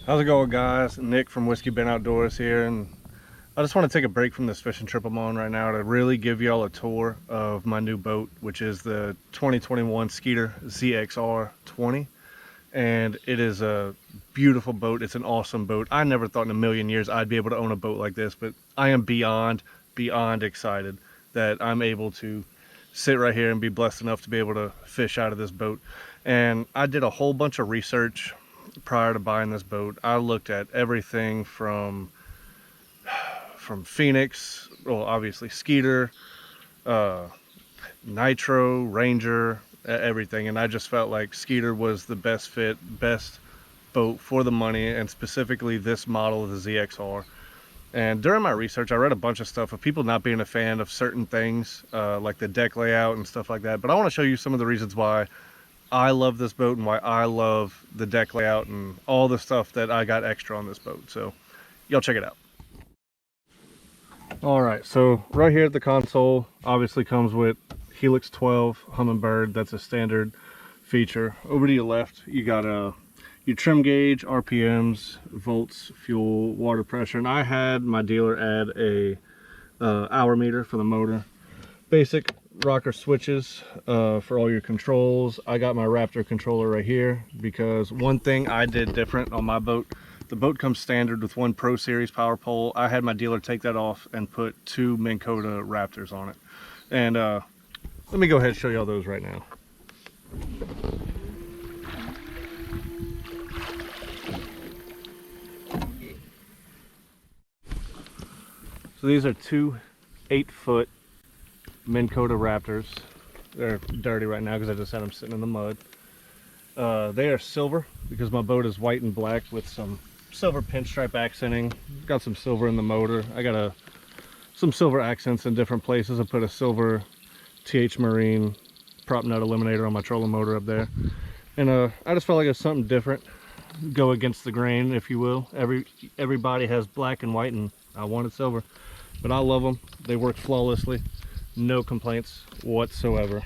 How's it going, guys? Nick from Whiskey Ben Outdoors here, and I just want to take a break from this fishing trip I'm on right now to really give y'all a tour of my new boat, which is the 2021 Skeeter ZXR20. And it is a beautiful boat. It's an awesome boat. I never thought in a million years I'd be able to own a boat like this, but I am beyond excited that I'm able to sit right here and be blessed enough to be able to fish out of this boat. And I did a whole bunch of research prior to buying this boat. I looked at everything from Phoenix, well, obviously Skeeter, Nitro, Ranger, everything, and I just felt like Skeeter was the best fit, best boat for the money, and specifically this model of the ZXR. And during my research, I read a bunch of stuff of people not being a fan of certain things, like the deck layout and stuff like that. But I want to show you some of the reasons why I love this boat and why I love the deck layout and all the stuff that I got extra on this boat. So y'all check it out. All right, so right here at the console obviously comes with Helix 12 Humminbird. That's a standard feature. Over to your left, you got your trim gauge, RPMs, volts, fuel, water pressure, and I had my dealer add a hour meter for the motor. Basic rocker switches for all your controls. I got my Raptor controller right here because one thing I did different on my boat, the boat comes standard with one Pro Series power pole. I had my dealer take that off and put two Minn Kota Raptors on it. And let me go ahead and show y'all those right now. So these are two 8-foot Minn Kota Raptors. They're dirty right now because I just had them sitting in the mud. They are silver because my boat is white and black with some silver pinstripe accenting. Got some silver in the motor. I got some silver accents in different places. I put a silver TH Marine prop nut eliminator on my trolling motor up there. And I just felt like it's something different. Go against the grain, if you will. Everybody has black and white, and I wanted silver. But I love them. They work flawlessly. No complaints whatsoever.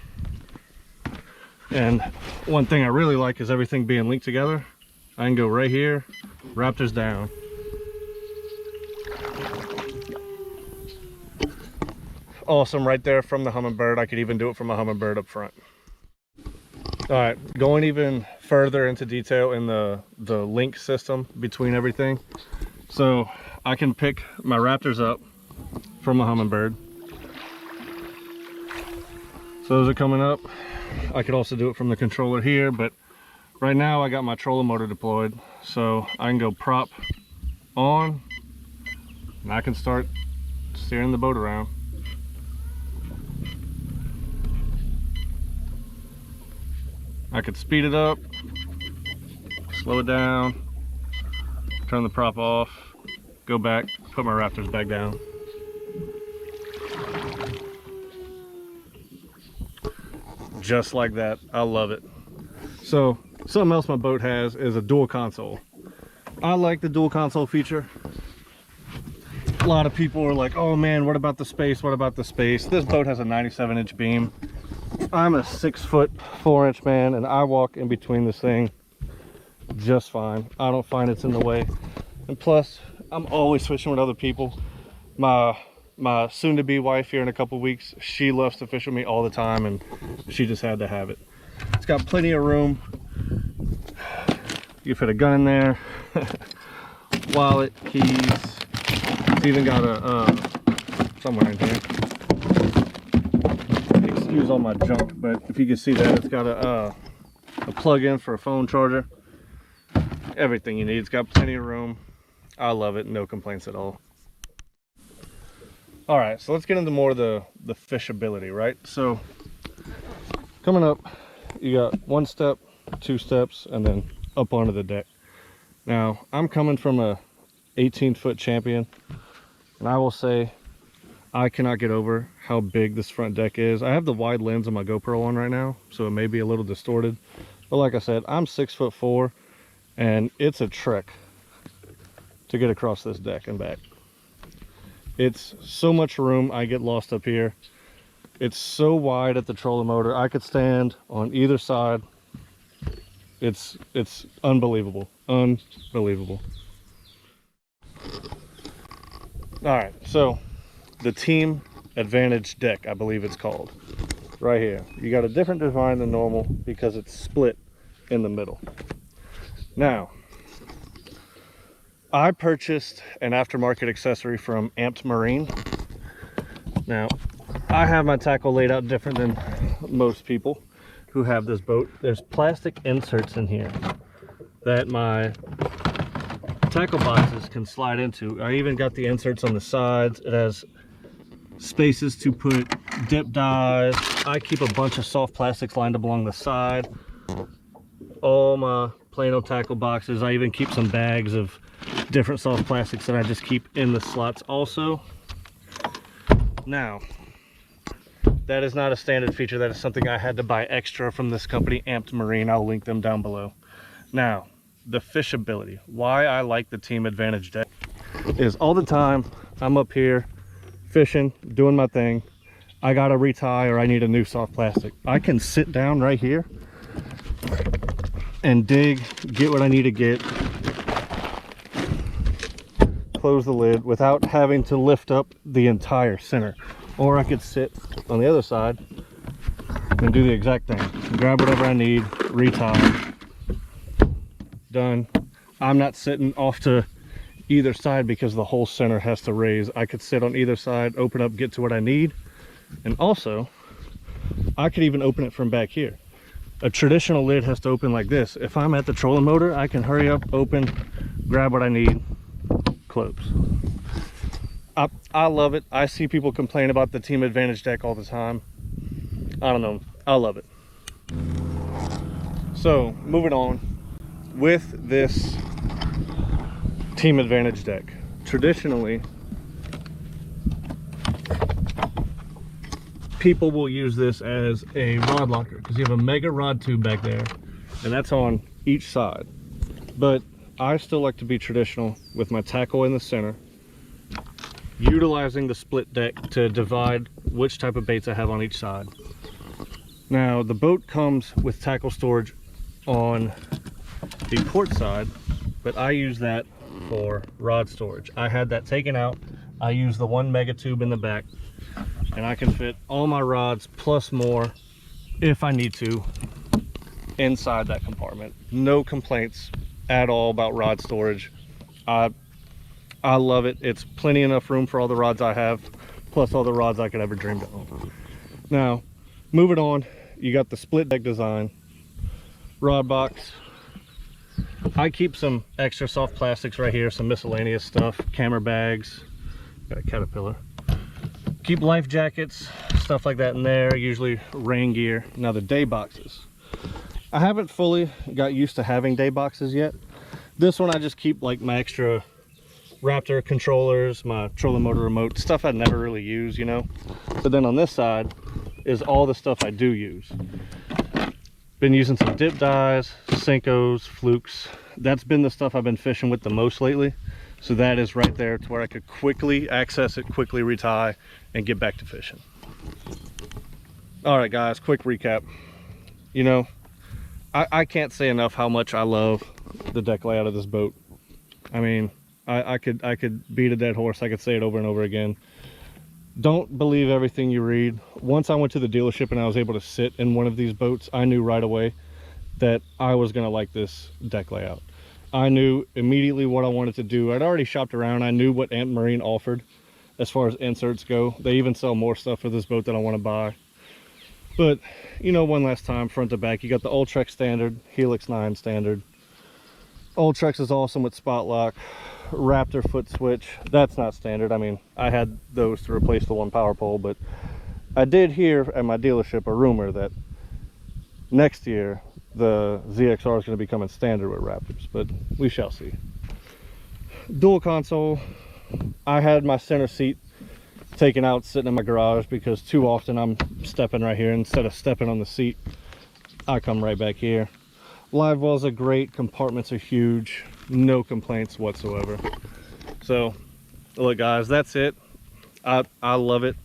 And one thing I really like is everything being linked together. I can go right here, Raptors down. Awesome right there from the Humminbird. I could even do it from a Humminbird up front. All right, going even further into detail in the link system between everything. So I can pick my Raptors up from a Humminbird. So those are coming up. I could also do it from the controller here, but right now I got my trolling motor deployed, so I can go prop on and I can start steering the boat around. I could speed it up, slow it down, turn the prop off, go back, put my Raptors back down. Just like that. I love it. So something else my boat has is a dual console. I like the dual console feature. A lot of people are like, oh man, what about the space? What about the space? This boat has a 97-inch beam. I'm a 6'4" man, and I walk in between this thing just fine. I don't find it's in the way. And plus, I'm always fishing with other people. My soon-to-be wife here in a couple weeks, she loves to fish with me all the time, and she just had to have it. It's got plenty of room. You fit a gun in there, wallet, keys. It's even got a somewhere in here. Excuse all my junk, but if you can see that, it's got a plug-in for a phone charger. Everything you need. It's got plenty of room. I love it. No complaints at all. All right, so let's get into more of the fishability, right? So coming up, you got 1 step, 2 steps, and then up onto the deck. Now, I'm coming from a 18-foot champion, and I will say I cannot get over how big this front deck is. I have the wide lens on my GoPro on right now, so it may be a little distorted. But like I said, I'm 6'4", and it's a trek to get across this deck and back. It's so much room, I get lost up here. It's so wide at the trolling motor. I could stand on either side It's unbelievable, unbelievable. All right, so the Team Advantage deck, I believe it's called, right here. You got a different design than normal because it's split in the middle. Now, I purchased an aftermarket accessory from Amped Marine. Now, I have my tackle laid out different than most people who have this boat. There's plastic inserts in here that my tackle boxes can slide into. I even got the inserts on the sides. It has spaces to put dip dies. I keep a bunch of soft plastics lined up along the side. All my Plano tackle boxes. I even keep some bags of different soft plastics that I just keep in the slots also. Now, that is not a standard feature. That is something I had to buy extra from this company, Amped Marine. I'll link them down below. Now, the Fishability. Why I like the Team Advantage deck is all the time I'm up here fishing, doing my thing. I gotta retie or I need a new soft plastic. I can sit down right here and dig, get what I need to get, close the lid without having to lift up the entire center. Or I could sit on the other side and do the exact thing. Grab whatever I need, retie, done. I'm not sitting off to either side because the whole center has to raise. I could sit on either side, open up, get to what I need. And also, I could even open it from back here. A traditional lid has to open like this. If I'm at the trolling motor, I can hurry up, open, grab what I need, close. I love it. I see people complain about the Team Advantage deck all the time. I don't know. I love it. So, moving on. With this Team Advantage deck, traditionally, people will use this as a rod locker because you have a mega rod tube back there, and that's on each side. But I still like to be traditional with my tackle in the center, utilizing the split deck to divide which type of baits I have on each side. Now, the boat comes with tackle storage on the port side, but I use that for rod storage. I had that taken out. I use the one mega tube in the back, and I can fit all my rods plus more if I need to inside that compartment. No complaints at all about rod storage. I love it. It's plenty enough room for all the rods I have, plus all the rods I could ever dream to own. Now, moving on, you got the split deck design, rod box. I keep some extra soft plastics right here, some miscellaneous stuff, camera bags, got a Caterpillar. Keep life jackets, stuff like that in there, usually rain gear. Now the day boxes. I haven't fully got used to having day boxes yet. This one I just keep like my extra Raptor controllers, my trolling motor remote, stuff I'd never really use, you know. But then on this side is all the stuff I do use. Been using some dip dies, Senkos, flukes. That's been the stuff I've been fishing with the most lately. So that is right there to where I could quickly access it, quickly retie, and get back to fishing. All right, guys, quick recap. You know, I can't say enough how much I love the deck layout of this boat. I mean, I could beat a dead horse. I could say it over and over again. Don't believe everything you read. Once I went to the dealership and I was able to sit in one of these boats, I knew right away that I was gonna like this deck layout. I knew immediately what I wanted to do. I'd already shopped around. I knew what Amped Marine offered as far as inserts go. They even sell more stuff for this boat that I want to buy. But, you know, one last time, front to back, you got the Ultrex standard, Helix 9 standard. Ultrex is awesome with spot lock. Raptor foot switch, that's not standard. I mean, I had those to replace the one power pole, but I did hear at my dealership a rumor that next year the ZXR is going to be coming standard with Raptors, but we shall see. Dual console. I had my center seat taken out sitting in my garage because too often I'm stepping right here. Instead of stepping on the seat, I come right back here. Live wells are great, compartments are huge, no complaints whatsoever. So look guys, that's it. I love it,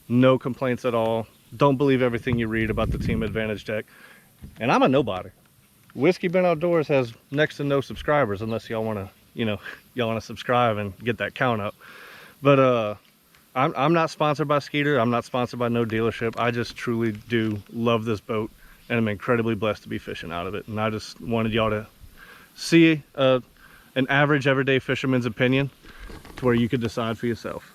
no complaints at all. Don't believe everything you read about the Team Advantage deck. And I'm a nobody. Whiskey Bin Outdoors has next to no subscribers, unless y'all want to, y'all want to subscribe and get that count up. But I'm not sponsored by Skeeter. I'm not sponsored by no dealership. I just truly do love this boat, and I'm incredibly blessed to be fishing out of it. And I just wanted y'all to see an average everyday fisherman's opinion to where you could decide for yourself.